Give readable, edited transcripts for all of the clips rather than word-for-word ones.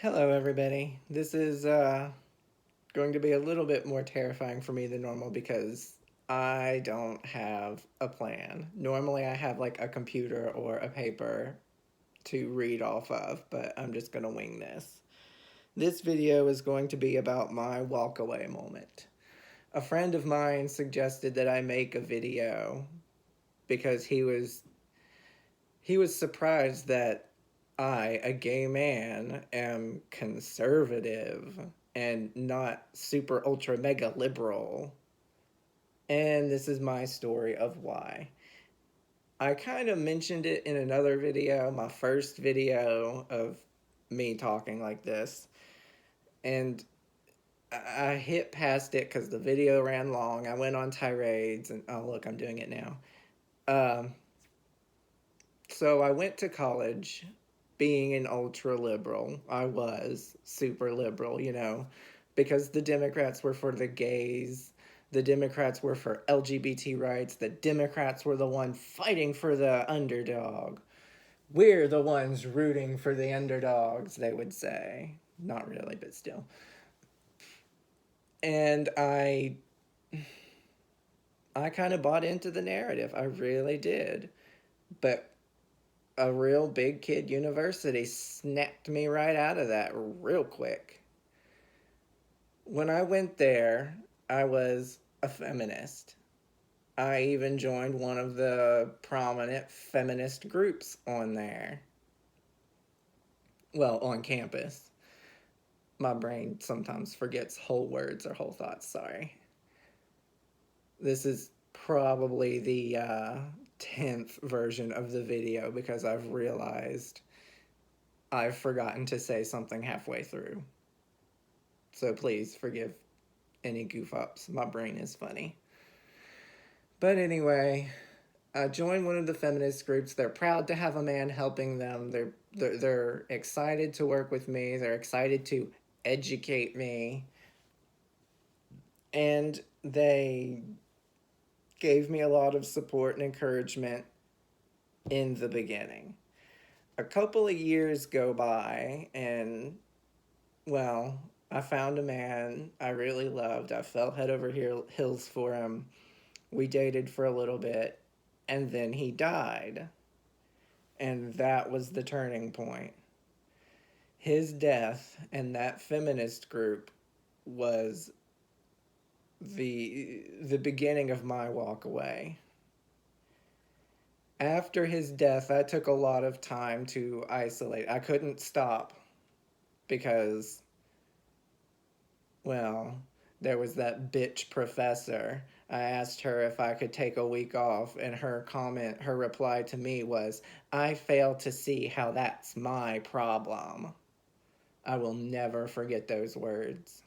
Hello, everybody. This is going to be a little bit more terrifying for me than normal because I don't have a plan. Normally, I have like a computer or a paper to read off of, but I'm just going to wing this. This video is going to be about my walkaway moment. A friend of mine suggested that I make a video because he was surprised that I, a gay man, am conservative and not super ultra mega liberal. And this is my story of why. I kind of mentioned it in another video, my first video of me talking like this. And I hit past it because the video ran long. I went on tirades, and oh, look, I'm doing it now. Um, so I went to college being an ultra liberal. I was super liberal, because the Democrats were for the gays, the Democrats were for LGBT rights, the Democrats were the one fighting for the underdog. We're the ones rooting for the underdogs, they would say. Not really, but still. And I kind of bought into the narrative. I really did. But a real big kid university snapped me right out of that real quick. When I went there, I was a feminist. I even joined one of the prominent feminist groups on there. Well, on campus. My brain sometimes forgets whole words or whole thoughts, sorry. This is probably the 10th version of the video because I've realized I've forgotten to say something halfway through. So please forgive any goof ups. My brain is funny. But anyway, I joined one of the feminist groups. They're proud to have a man helping them. They're excited to work with me. They're excited to educate me. And they gave me a lot of support and encouragement in the beginning. A couple of years go by, and well, I found a man I really loved. I fell head over heels for him. We dated for a little bit, and then he died. And that was the turning point. His death and that feminist group was the beginning of my walk away. After his death, I took a lot of time to isolate. I couldn't stop because, well, there was that bitch professor. I asked her if I could take a week off, and her reply to me was, I fail to see how that's my problem. I will never forget those words.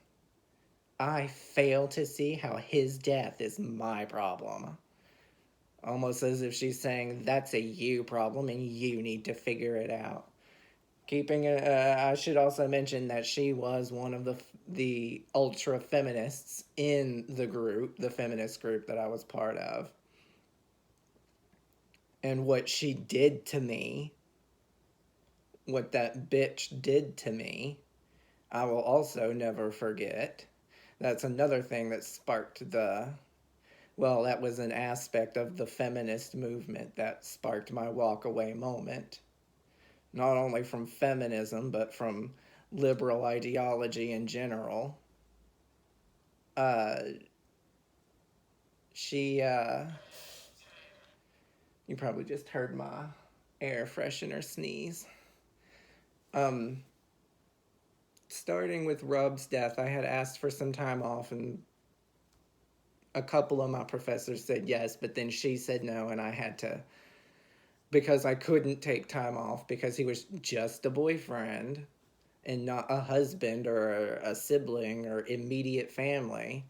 I fail to see how his death is my problem. Almost as if she's saying, that's a you problem and you need to figure it out. I should also mention that she was one of the ultra feminists in the group, the feminist group that I was part of. And what she did to me, what that bitch did to me, I will also never forget. That's another thing that sparked that was an aspect of the feminist movement that sparked my walk away moment. Not only from feminism, but from liberal ideology in general. Uh, she, you probably just heard my air freshener sneeze. Um, Starting with Rub's death, I had asked for some time off, and a couple of my professors said yes, but then she said no, and I had to, because I couldn't take time off because he was just a boyfriend and not a husband or a sibling or immediate family.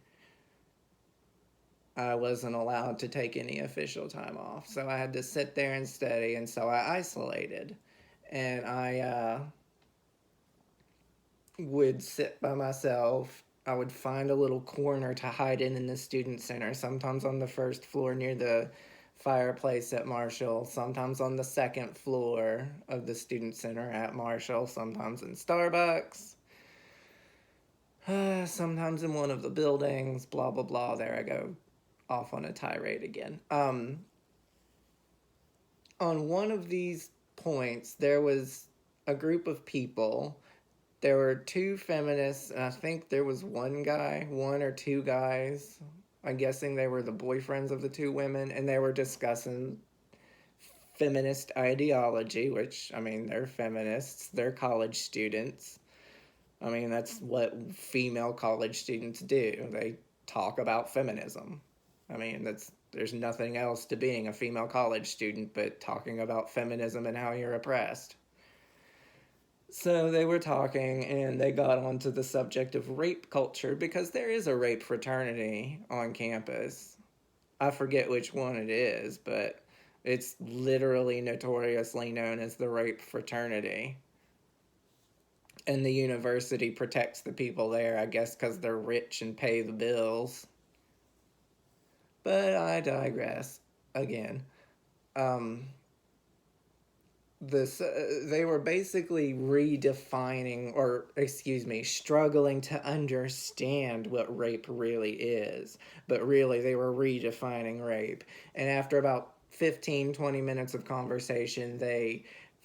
I wasn't allowed to take any official time off. So I had to sit there and study, and so I isolated. And I would sit by myself. I would find a little corner to hide in the student center, sometimes on the first floor near the fireplace at Marshall, sometimes on the second floor of the student center at Marshall, sometimes in Starbucks, sometimes in one of the buildings, blah, blah, blah. There I go, off on a tirade again. On one of these points, there was a group of people. There were two feminists, and I think there was one or two guys. I'm guessing they were the boyfriends of the two women, and they were discussing feminist ideology, which, I mean, they're feminists, they're college students. I mean, that's what female college students do. They talk about feminism. I mean, there's nothing else to being a female college student but talking about feminism and how you're oppressed. So they were talking and they got onto the subject of rape culture because there is a rape fraternity on campus. I forget which one it is, but it's literally notoriously known as the rape fraternity. And the university protects the people there, I guess, because they're rich and pay the bills. But I digress again. They were basically redefining, or excuse me, struggling to understand what rape really is. But really, they were redefining rape. And after about 15-20 minutes of conversation,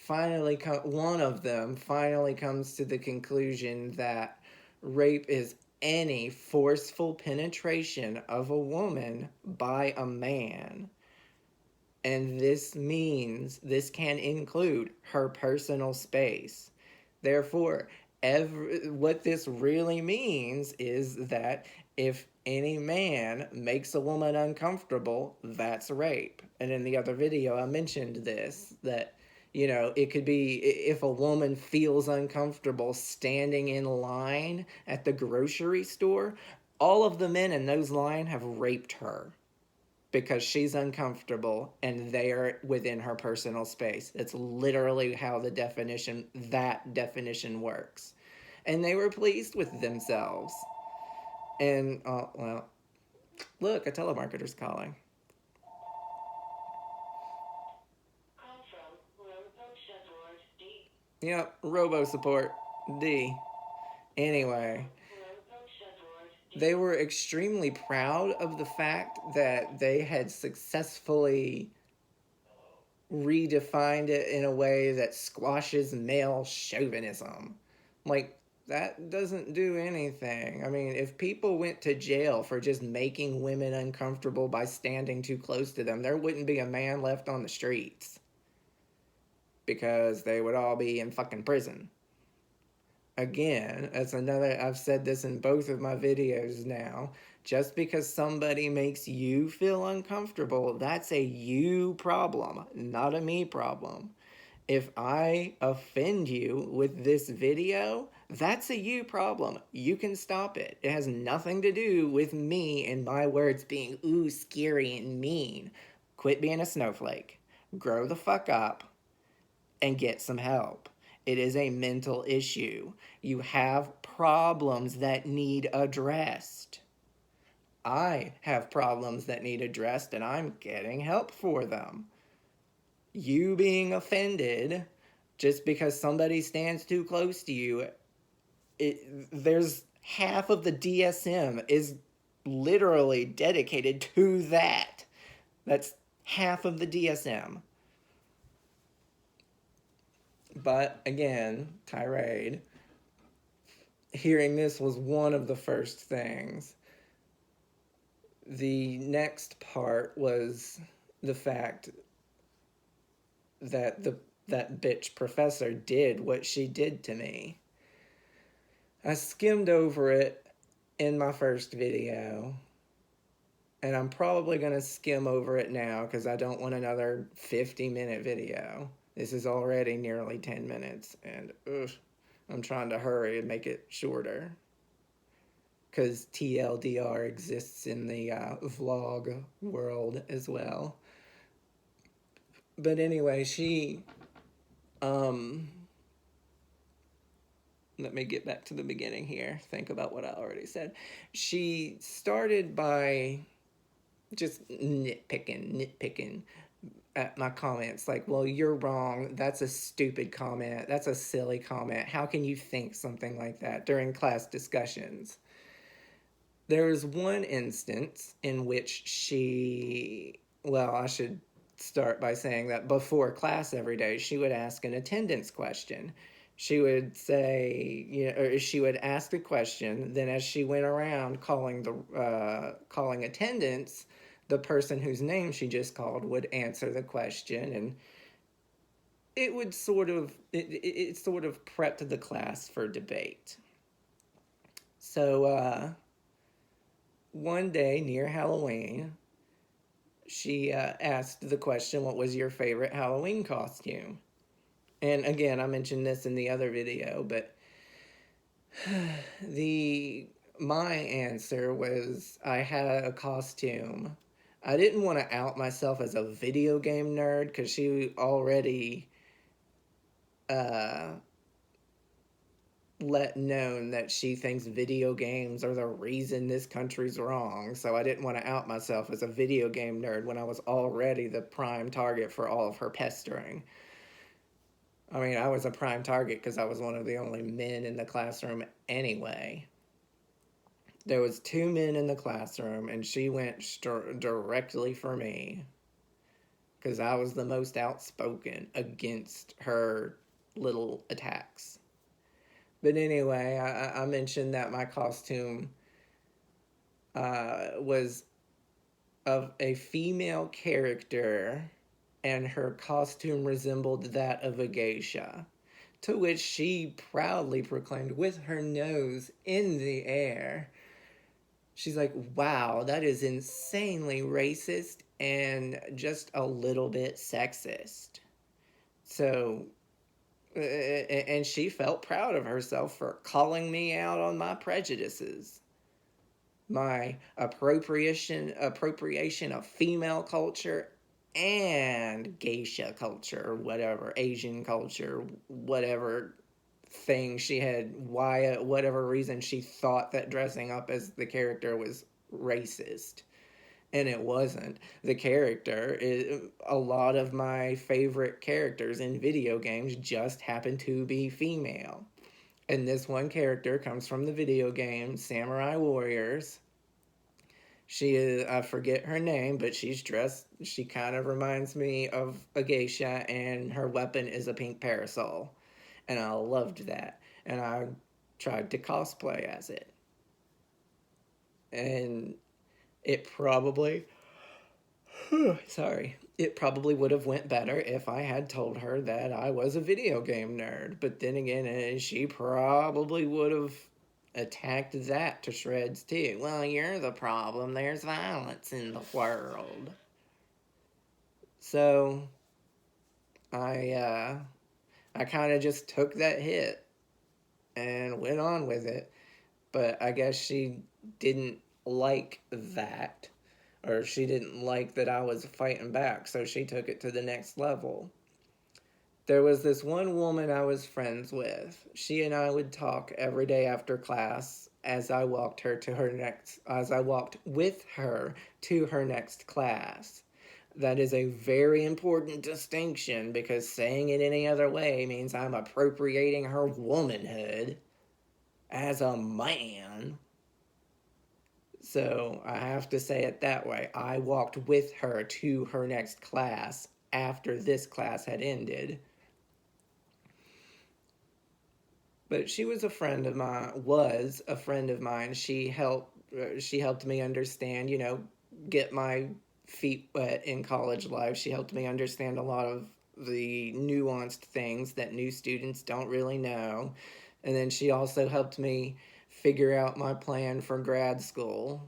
one of them finally comes to the conclusion that rape is any forceful penetration of a woman by a man. And this can include her personal space. Therefore, what this really means is that if any man makes a woman uncomfortable, that's rape. And in the other video, I mentioned this, that, it could be if a woman feels uncomfortable standing in line at the grocery store, all of the men in those lines have raped her because she's uncomfortable and they're within her personal space. It's literally how that definition works. And they were pleased with themselves. And, well, look, a telemarketer's calling. Call from Robo Support D. Yep, Robo Support D. Anyway, they were extremely proud of the fact that they had successfully redefined it in a way that squashes male chauvinism. Like, that doesn't do anything. I mean, if people went to jail for just making women uncomfortable by standing too close to them, there wouldn't be a man left on the streets. Because they would all be in fucking prison. Again, I've said this in both of my videos now. Just because somebody makes you feel uncomfortable, that's a you problem, not a me problem. If I offend you with this video, that's a you problem. You can stop it. It has nothing to do with me and my words being ooh, scary and mean. Quit being a snowflake. Grow the fuck up and get some help. It is a mental issue. You have problems that need addressed. I have problems that need addressed and I'm getting help for them. You being offended just because somebody stands too close to you, there's half of the DSM is literally dedicated to that. That's half of the DSM. But again, tirade. Hearing this was one of the first things. The next part was the fact that that bitch professor did what she did to me. I skimmed over it in my first video, and I'm probably going to skim over it now because I don't want another 50-minute video. This is already nearly 10 minutes, and I'm trying to hurry and make it shorter. Because TLDR exists in the vlog world as well. But anyway, let me get back to the beginning here. Think about what I already said. She started by just nitpicking at my comments like, well, you're wrong. That's a stupid comment. That's a silly comment. How can you think something like that during class discussions? There was one instance in which well, I should start by saying that before class every day, she would ask an attendance question. She would say, or she would ask the question. Then, as she went around calling attendance, the person whose name she just called would answer the question, and it sort of prepped the class for debate. So one day near Halloween, she asked the question, what was your favorite Halloween costume? And again, I mentioned this in the other video, but the my answer was I had a costume. I didn't want to out myself as a video game nerd because she already uh, let known that she thinks video games are the reason this country's wrong. So I didn't want to out myself as a video game nerd when I was already the prime target for all of her pestering. I mean, I was a prime target because I was one of the only men in the classroom anyway. There was two men in the classroom, and she went directly for me because I was the most outspoken against her little attacks. But anyway, I mentioned that my costume was of a female character, and her costume resembled that of a geisha. To which she proudly proclaimed, with her nose in the air, she's like, wow, that is insanely racist and just a little bit sexist. So, and she felt proud of herself for calling me out on my prejudices, my appropriation of female culture and geisha culture, whatever, Asian culture, whatever thing she had, whatever reason she thought that dressing up as the character was racist. And it wasn't. The character is, a lot of my favorite characters in video games just happen to be female. And this one character comes from the video game Samurai Warriors. She is, I forget her name, but she kind of reminds me of a geisha, and her weapon is a pink parasol. And I loved that. And I tried to cosplay as it. And it probably, sorry, it probably would have went better if I had told her that I was a video game nerd. But then again, she probably would have attacked that to shreds too. Well, you're the problem. There's violence in the world. So I I kind of just took that hit and went on with it. But I guess she didn't like that, or she didn't like that I was fighting back, so she took it to the next level. There was this one woman I was friends with. She and I would talk every day after class as I walked with her to her next class. That is a very important distinction because saying it any other way means I'm appropriating her womanhood as a man. So I have to say it that way. I walked with her to her next class after this class had ended. But she was a friend of mine. She helped me understand, get my feet wet in college life. She helped me understand a lot of the nuanced things that new students don't really know. And then she also helped me figure out my plan for grad school.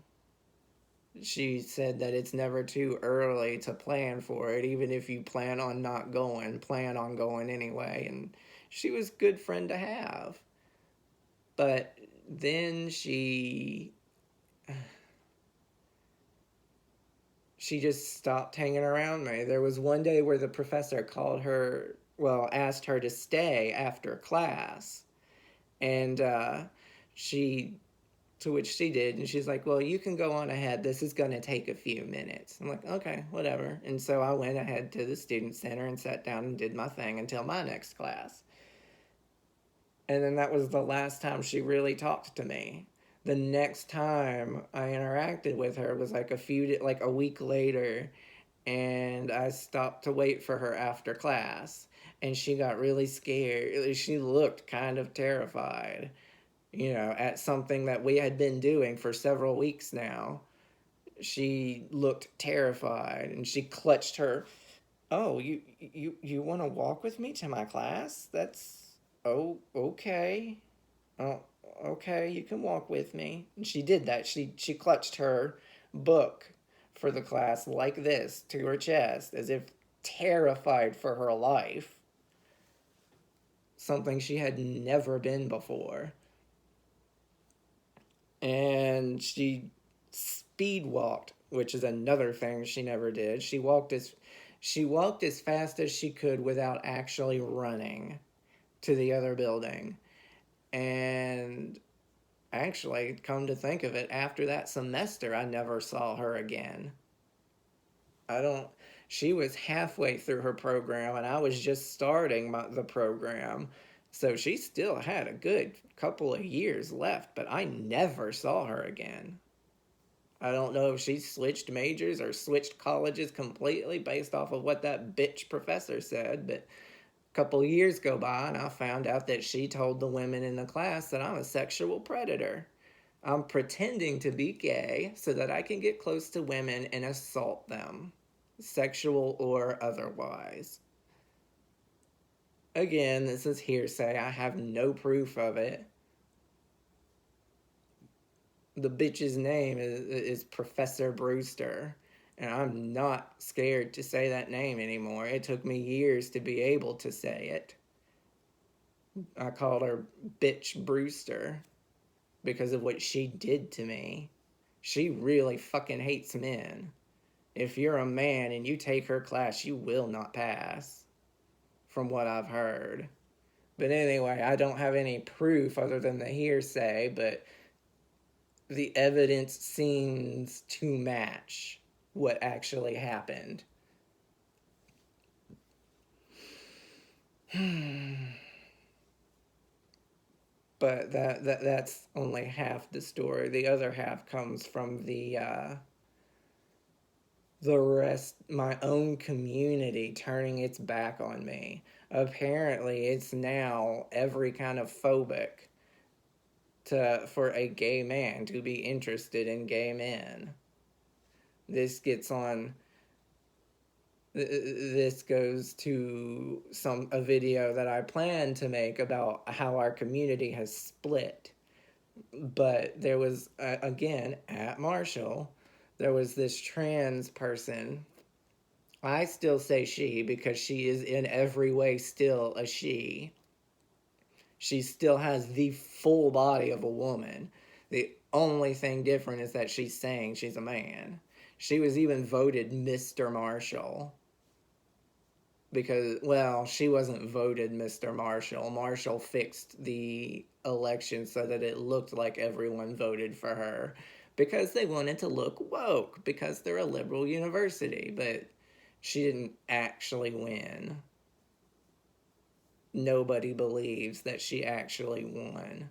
She said that it's never too early to plan for it. Even if you plan on not going, plan on going anyway. And she was a good friend to have. But then she just stopped hanging around me. There was one day where the professor asked her to stay after class. And she To which she did, and she's like, well, you can go on ahead. This is going to take a few minutes. I'm like, okay, whatever. And so I went ahead to the student center and sat down and did my thing until my next class. And then that was the last time she really talked to me. The next time I interacted with her was like like a week later, and I stopped to wait for her after class, and she got really scared. She looked kind of terrified, at something that we had been doing for several weeks now. She looked terrified, and she clutched her. Oh, you want to walk with me to my class? That's okay. Oh, okay, you can walk with me. And she did that. She clutched her book for the class like this to her chest, as if terrified for her life. Something she had never been before. And she speed walked, which is another thing she never did. She walked as fast as she could without actually running to the other building. And actually, come to think of it, after that semester, I never saw her again. I don't. She was halfway through her program, and I was just starting the program. So she still had a good couple of years left, but I never saw her again. I don't know if she switched majors or switched colleges completely based off of what that bitch professor said, but a couple of years go by and I found out that she told the women in the class that I'm a sexual predator. I'm pretending to be gay so that I can get close to women and assault them, sexual or otherwise. Again, this is hearsay. I have no proof of it. The bitch's name is Professor Brewster, and I'm not scared to say that name anymore. It took me years to be able to say it. I called her Bitch Brewster because of what she did to me. She really fucking hates men. If you're a man and you take her class, you will not pass, from what I've heard. But anyway, I don't have any proof other than the hearsay, but the evidence seems to match what actually happened. But that's only half the story. The other half comes from the rest, my own community turning its back on me. Apparently, it's now every kind of phobic for a gay man to be interested in gay men. This gets on. This goes to a video that I plan to make about how our community has split. But there was, again, at Marshall, there was this trans person. I still say she because she is in every way still a she. She still has the full body of a woman. The only thing different is that she's saying she's a man. She was even voted Mr. Marshall. Because, well, she wasn't voted Mr. Marshall. Marshall fixed the election so that it looked like everyone voted for her because they wanted to look woke because they're a liberal university, but she didn't actually win. Nobody believes that she actually won.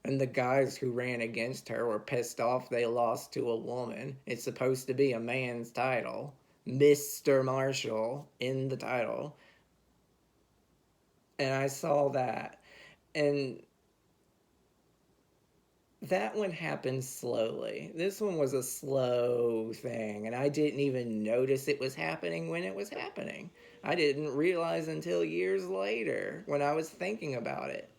And the guys who ran against her were pissed off they lost to a woman. It's supposed to be a man's title. Mr. Marshall in the title. And I saw that. And that one happened slowly. This one was a slow thing, and I didn't even notice it was happening when it was happening. I didn't realize until years later when I was thinking about it.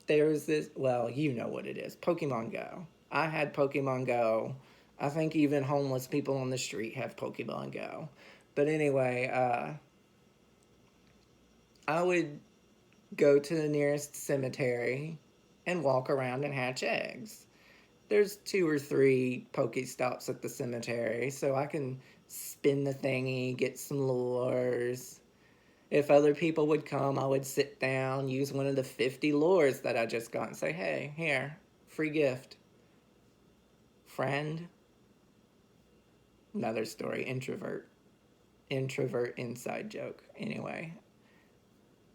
There's this, well, you know what it is, Pokemon Go. I had Pokemon Go. I think even homeless people on the street have Pokemon Go. But anyway, I would go to the nearest cemetery and walk around and hatch eggs. There's 2 or 3 Pokestops at the cemetery, so I can spin the thingy, get some lures, If other people would come, I would sit down, use one of the 50 lures that I just got, and say, hey, here, free gift. Friend. Another story, introvert. Introvert inside joke. Anyway,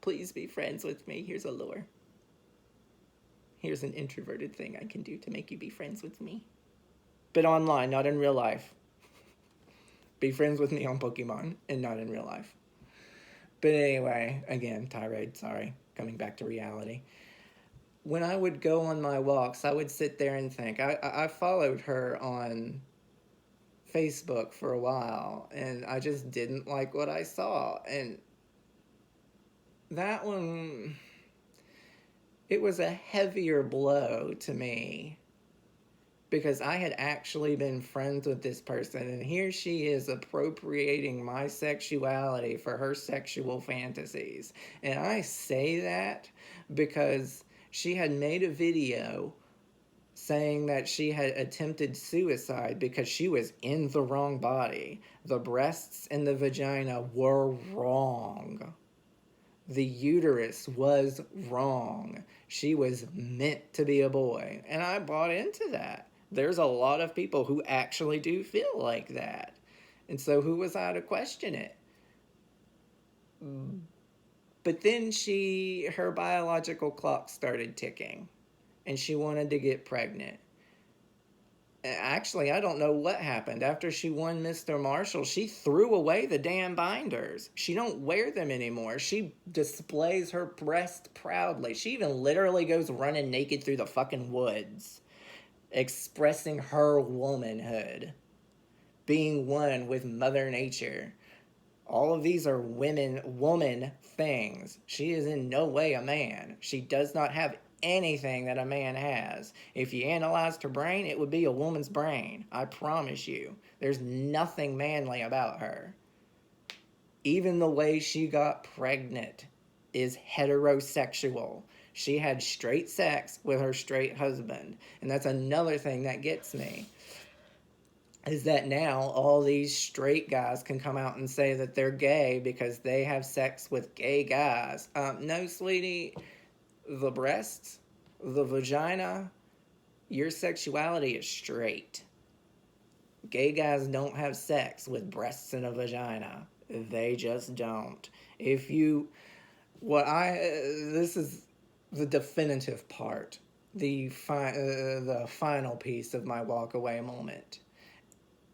please be friends with me. Here's a lure. Here's an introverted thing I can do to make you be friends with me. But online, not in real life. Be friends with me on Pokemon and not in real life. But anyway, again, tirade, sorry. Coming back to reality. When I would go on my walks, I would sit there and think. I followed her on Facebook for a while, and I just didn't like what I saw. And that one, it was a heavier blow to me because I had actually been friends with this person, and here she is appropriating my sexuality for her sexual fantasies. And I say that because she had made a video saying that she had attempted suicide because she was in the wrong body. The breasts and the vagina were wrong. The uterus was wrong. She was meant to be a boy. And I bought into that. There's a lot of people who actually do feel like that. And so who was I to question it? But then her biological clock started ticking. And she wanted to get pregnant. Actually, I don't know what happened. After she won Mr. Marshall, she threw away the damn binders. She don't wear them anymore. She displays her breast proudly. She even literally goes running naked through the fucking woods, expressing her womanhood, being one with Mother Nature. All of these are woman things. She is in no way a man. She does not have anything that a man has. If you analyzed her brain, it would be a woman's brain. I promise you. There's nothing manly about her. Even the way she got pregnant is heterosexual. She had straight sex with her straight husband. And that's another thing that gets me. Is that now all these straight guys can come out and say that they're gay because they have sex with gay guys. No, sweetie, the breasts, the vagina, your sexuality is straight. Gay guys don't have sex with breasts and a vagina. They just don't. This is the definitive part, the final piece of my walk away moment.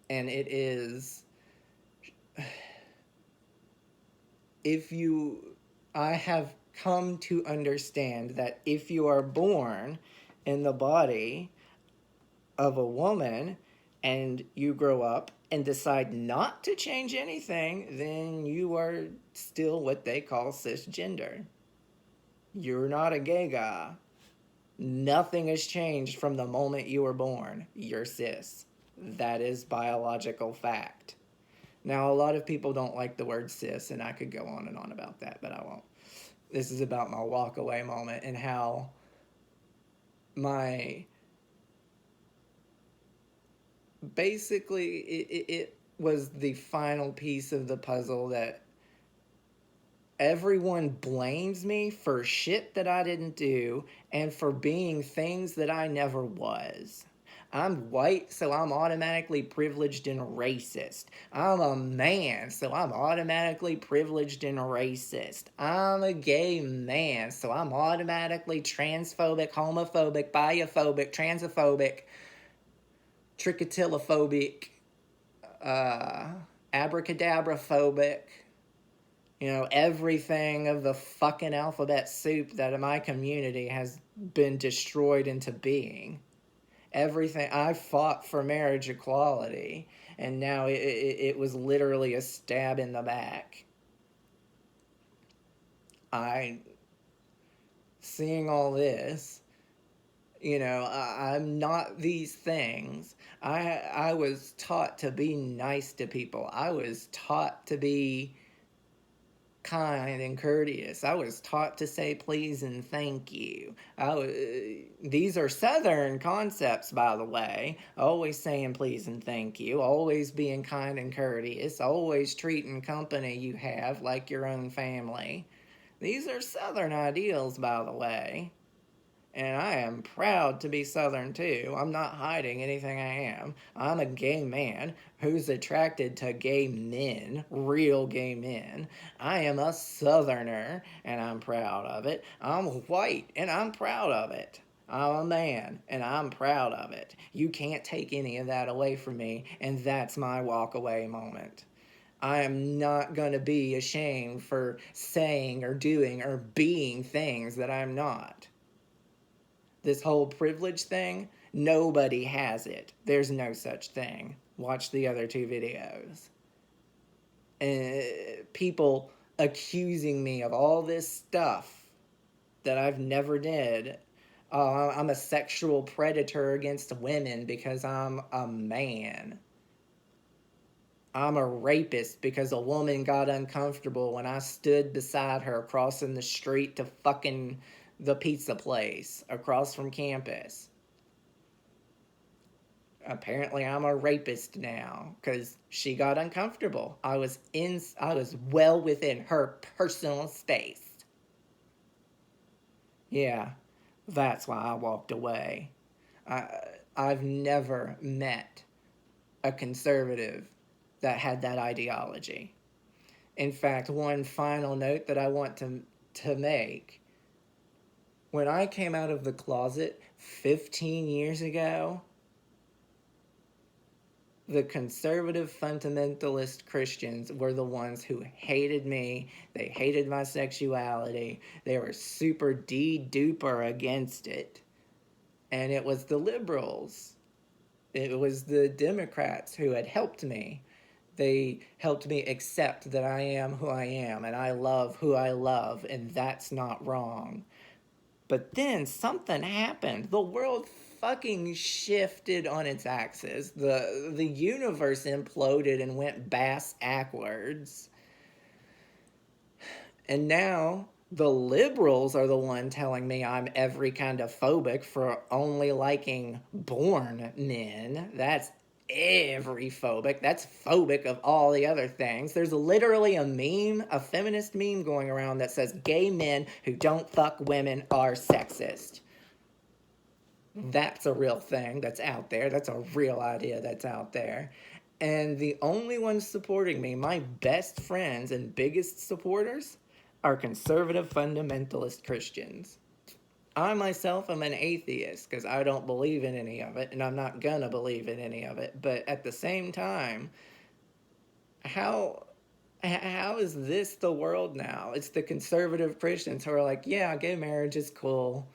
And it is, I have come to understand that if you are born in the body of a woman and you grow up and decide not to change anything, then you are still what they call cisgender. You're not a gay guy. Nothing has changed from the moment you were born. You're cis. That is biological fact. Now, a lot of people don't like the word cis, and I could go on and on about that, but I won't. This is about my walk away moment and how it was the final piece of the puzzle that everyone blames me for shit that I didn't do and for being things that I never was. I'm white, so I'm automatically privileged and racist. I'm a man, so I'm automatically privileged and racist. I'm a gay man, so I'm automatically transphobic, homophobic, biophobic, transphobic, trichotillophobic, abracadabra-phobic. Everything of the fucking alphabet soup that in my community has been destroyed into being. Everything. I fought for marriage equality, and now it was literally a stab in the back. Seeing all this, I'm not these things. I was taught to be nice to people. I was taught to be kind and courteous. I was taught to say please and thank you. These are Southern concepts, by the way. Always saying please and thank you, always being kind and courteous, always treating company you have like your own family. These are Southern ideals, by the way. And I am proud to be Southern too. I'm not hiding anything I am. I'm a gay man who's attracted to gay men, real gay men. I am a Southerner and I'm proud of it. I'm white and I'm proud of it. I'm a man and I'm proud of it. You can't take any of that away from me, and that's my walk away moment. I am not going to be ashamed for saying or doing or being things that I'm not. This whole privilege thing, nobody has it. There's no such thing. Watch the other two videos. People accusing me of all this stuff that I've never did. I'm a sexual predator against women because I'm a man. I'm a rapist because a woman got uncomfortable when I stood beside her crossing the street to fucking the pizza place across from campus. Apparently I'm a rapist now because she got uncomfortable. I was well within her personal space. Yeah, that's why I walked away. I, I've never met a conservative that had that ideology. In fact, one final note that I want to make. When I came out of the closet 15 years ago, the conservative fundamentalist Christians were the ones who hated me. They hated my sexuality. They were super duper against it. And it was the liberals. It was the Democrats who had helped me. They helped me accept that I am who I am and I love who I love, and that's not wrong. But then something happened. The world fucking shifted on its axis. The universe imploded and went bass backwards. And now the liberals are the one telling me I'm every kind of phobic for only liking born men. That's every phobic. That's phobic of all the other things. There's literally a meme, a feminist meme going around that says gay men who don't fuck women are sexist. That's a real thing that's out there. That's a real idea that's out there. And the only ones supporting me, my best friends and biggest supporters, are conservative fundamentalist Christians. I myself am an atheist because I don't believe in any of it, and I'm not gonna believe in any of it. But at the same time, how how is this the world now? It's the conservative Christians who are like, yeah, gay marriage is cool.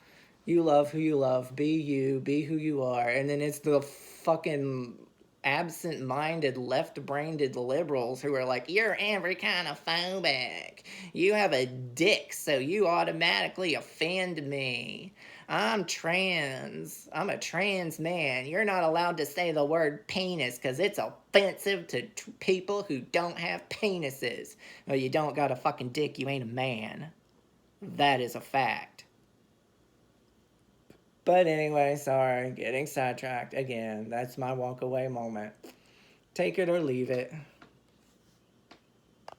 You love who you love. Be you. Be who you are. And then it's the fucking absent-minded, left-brained liberals who are like, you're every kind of phobic. You have a dick, so you automatically offend me. I'm trans. I'm a trans man. You're not allowed to say the word penis because it's offensive to people who don't have penises. Well, you don't got a fucking dick, you ain't a man. That is a fact. But anyway, sorry, getting sidetracked again. That's my walk away moment. Take it or leave it.